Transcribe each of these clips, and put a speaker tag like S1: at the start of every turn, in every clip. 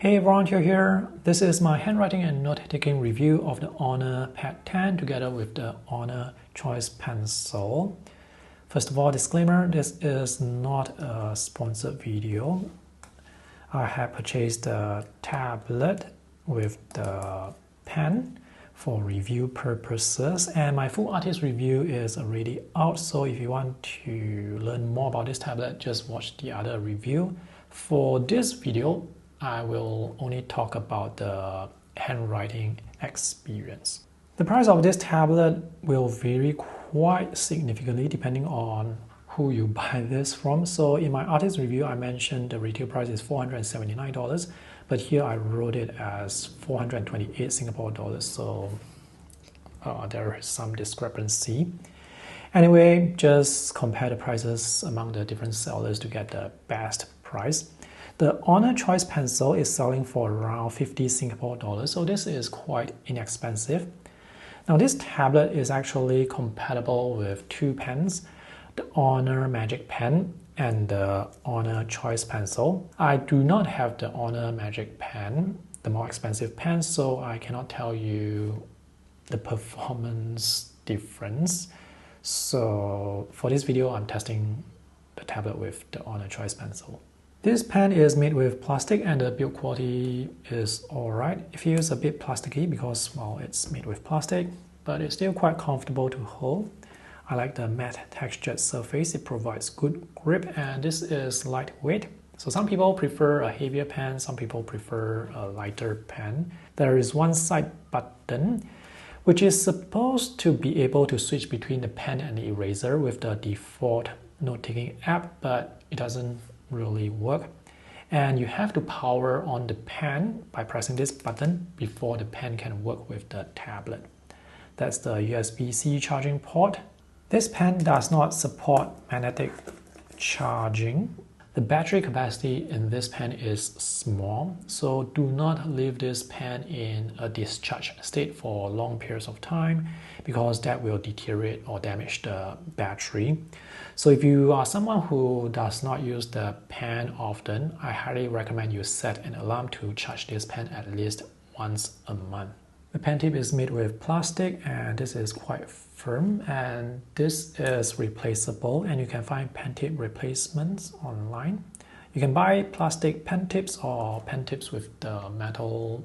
S1: Hey everyone, here. This is my handwriting and note-taking review of the Honor Pad 10 together with the Honor Choice Pencil. First of all, disclaimer, this is not a sponsored video. I have purchased the tablet with the pen for review purposes, and my full artist review is already out, so if you want to learn more about this tablet, just watch the other review. For this video, I will only talk about the handwriting experience. The price of this tablet will vary quite significantly depending on who you buy this from. So in my artist review, I mentioned the retail price is $479, but here I wrote it as 428 Singapore dollars. So there is some discrepancy. Anyway, just compare the prices among the different sellers to get the best price. The Honor Choice Pencil is selling for around 50 Singapore dollars, so this is quite inexpensive. Now this tablet is actually compatible with two pens, the Honor Magic Pen and the Honor Choice Pencil. I do not have the Honor Magic Pen, the more expensive pen, so I cannot tell you the performance difference. So for this video, I'm testing the tablet with the Honor Choice Pencil. This pen is made with plastic and the build quality is alright. It feels a bit plasticky because, well, it's made with plastic, but it's still quite comfortable to hold. I like the matte textured surface. It provides good grip, and this is lightweight. So some people prefer a heavier pen, some people prefer a lighter pen. There is one side button which is supposed to be able to switch between the pen and the eraser with the default note-taking app, but it doesn't really work. And you have to power on the pen by pressing this button before the pen can work with the tablet. That's the USB-C charging port. This pen does not support magnetic charging. The battery capacity in this pen is small, so do not leave this pen in a discharged state for long periods of time because that will deteriorate or damage the battery. So if you are someone who does not use the pen often, I highly recommend you set an alarm to charge this pen at least once a month. The pen tip is made with plastic, and this is quite firm, and this is replaceable, and you can find pen tip replacements online. You can buy plastic pen tips or pen tips with the metal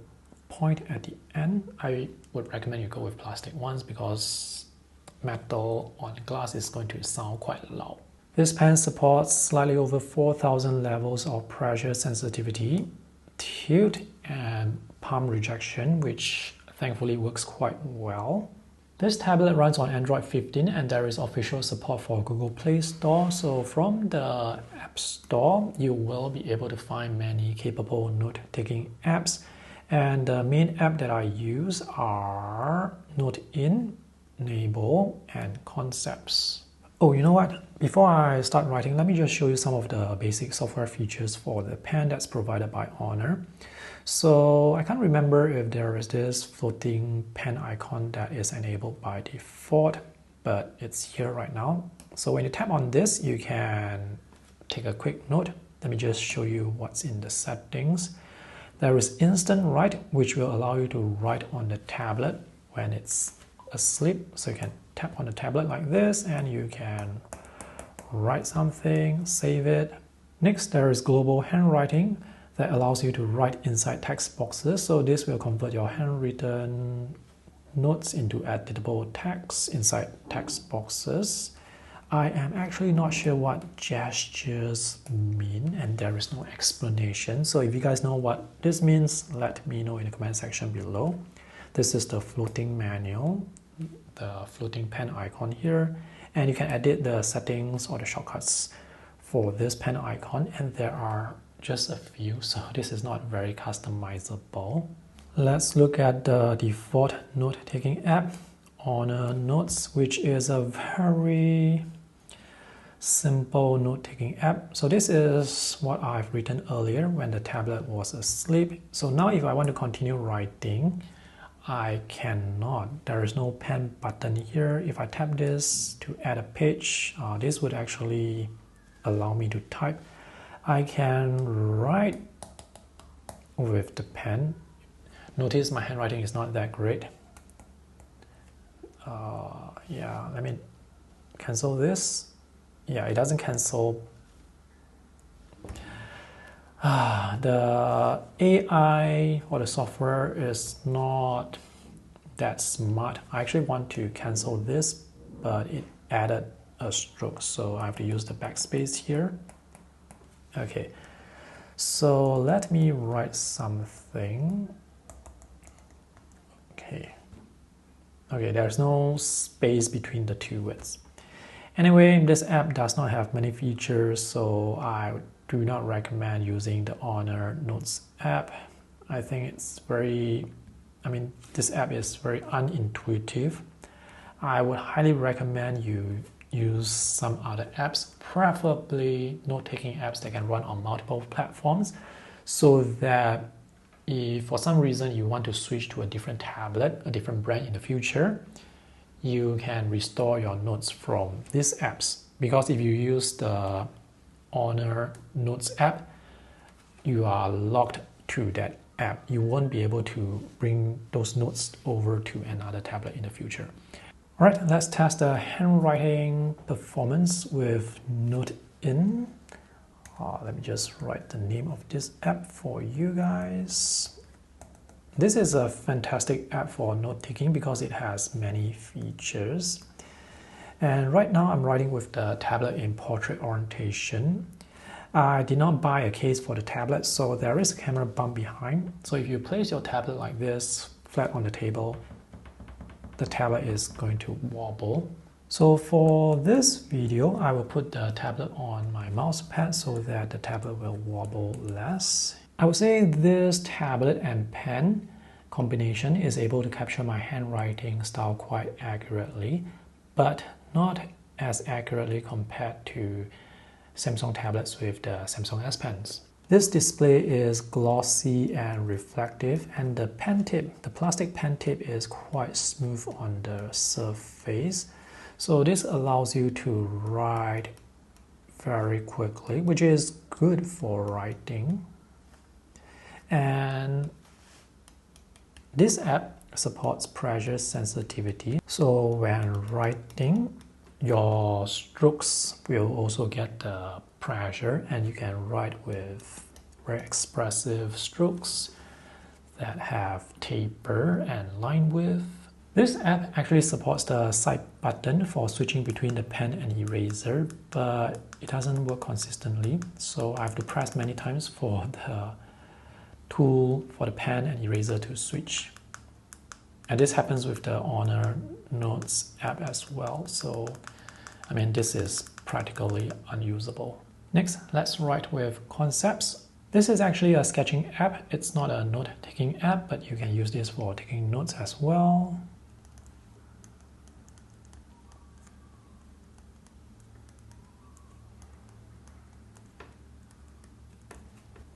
S1: point at the end. I would recommend you go with plastic ones because metal on glass is going to sound quite loud. This pen supports slightly over 4,000 levels of pressure sensitivity, tilt, and palm rejection, which thankfully works quite well. This tablet runs on Android 15 and there is official support for Google Play Store. So from the App Store, you will be able to find many capable note-taking apps. And the main app that I use are Note-in, Nable, and Concepts. Oh, you know what? Before I start writing, let me just show you some of the basic software features for the pen that's provided by Honor. So I can't remember if there is this floating pen icon that is enabled by default, but it's here right now. So when you tap on this, you can take a quick note. Let me just show you what's in the settings. There is Instant Write, which will allow you to write on the tablet when it's asleep. So you can tap on the tablet like this and you can write something, save it. Next, there is Global Handwriting that allows you to write inside text boxes. So this will convert your handwritten notes into editable text inside text boxes. I am actually not sure what gestures mean, and there is no explanation. So if you guys know what this means, let me know in the comment section below. This is the floating manual, the floating pen icon here, and you can edit the settings or the shortcuts for this pen icon, and there are just a few, so this is not very customizable. Let's look at the default note-taking app, Honor Notes, which is a very simple note-taking app. So this is what I've written earlier when the tablet was asleep. So now if I want to continue writing, I cannot. There is no pen button here. If I tap this to add a page, this would actually allow me to type. I can write with the pen. Notice my handwriting is not that great. Yeah, let me cancel this. Yeah, it doesn't cancel. The AI or the software is not that smart. I actually want to cancel this, but it added a stroke, so I have to use the backspace here. Okay, so let me write something. Okay, there's no space between the two words. Anyway, this app does not have many features, so I do not recommend using the Honor Notes app. I think this app is very unintuitive. I would highly recommend you use some other apps, preferably note-taking apps that can run on multiple platforms, so that if for some reason you want to switch to a different tablet, a different brand in the future, you can restore your notes from these apps. Because if you use the Honor Notes app, you are locked to that app. You won't be able to bring those notes over to another tablet in the future. All right, let's test the handwriting performance with Note-in. Let me just write the name of this app for you guys. This is a fantastic app for note-taking because it has many features. And right now I'm writing with the tablet in portrait orientation. I did not buy a case for the tablet, so there is a camera bump behind. So if you place your tablet like this, flat on the table, the tablet is going to wobble. So for this video, I will put the tablet on my mouse pad so that the tablet will wobble less. I would say this tablet and pen combination is able to capture my handwriting style quite accurately, but not as accurately compared to Samsung tablets with the Samsung S Pens. This display is glossy and reflective, and the pen tip, the plastic pen tip, is quite smooth on the surface. So this allows you to write very quickly, which is good for writing. And this app supports pressure sensitivity. So when writing, your strokes will also get the pressure, and you can write with very expressive strokes that have taper and line width. This app actually supports the side button for switching between the pen and eraser, but it doesn't work consistently, so I have to press many times for the tool for the pen and eraser to switch. And this happens with the Honor Notes app as well, so this is practically unusable. Next, let's write with concepts. This is actually a sketching app. It's not a note-taking app, but you can use this for taking notes as well.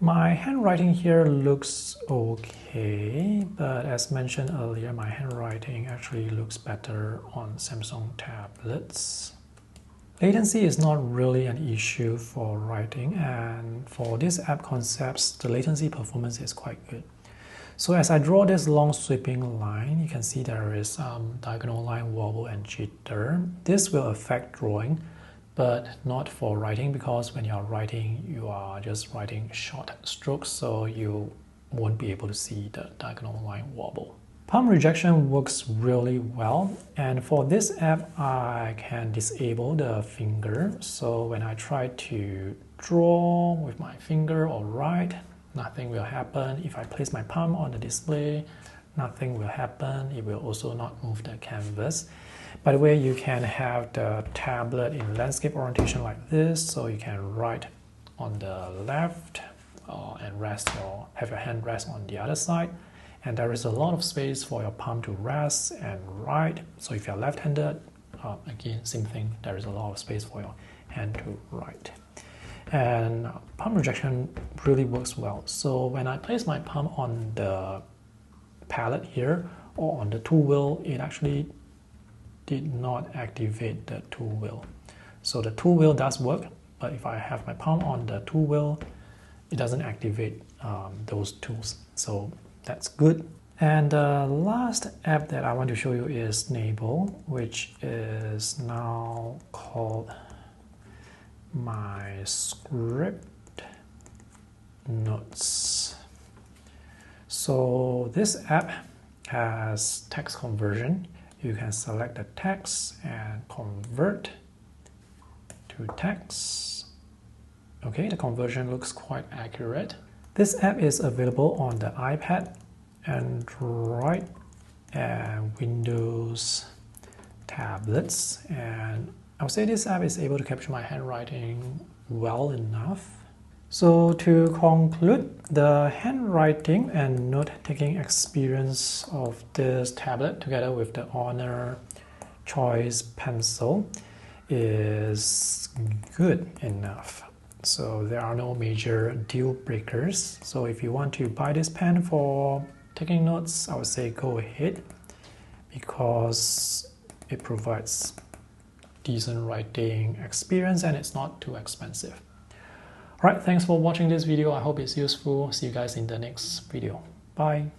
S1: My handwriting here looks okay, but as mentioned earlier, my handwriting actually looks better on Samsung tablets. Latency is not really an issue for writing, and for this app concepts, the latency performance is quite good. So as I draw this long sweeping line, you can see there is diagonal line wobble and jitter. This will affect drawing, but not for writing, because when you're writing, you are just writing short strokes, so you won't be able to see the diagonal line wobble. Palm rejection works really well, and for this app, I can disable the finger. So when I try to draw with my finger or write, nothing will happen. If I place my palm on the display, nothing will happen. It will also not move the canvas. By the way, you can have the tablet in landscape orientation like this, so you can write on the left and have your hand rest on the other side. And there is a lot of space for your palm to rest and write. So if you're left-handed, again, same thing. There is a lot of space for your hand to write. And palm rejection really works well. So when I place my palm on the palette here or on the tool wheel, it actually did not activate the tool wheel. So the tool wheel does work, but if I have my palm on the tool wheel, it doesn't activate those tools. So that's good. And the last app that I want to show you is Nable, which is now called My Script Notes. So this app has text conversion. You can select the text and convert to text. Okay, the conversion looks quite accurate. This app is available on the iPad, Android, and Windows tablets. And I would say this app is able to capture my handwriting well enough. So to conclude, the handwriting and note-taking experience of this tablet together with the Honor Choice pencil is good enough. So there are no major deal breakers. So if you want to buy this pen for taking notes, I would say go ahead, because it provides decent writing experience and it's not too expensive. Alright, thanks for watching this video. I hope it's useful. See you guys in the next video. Bye.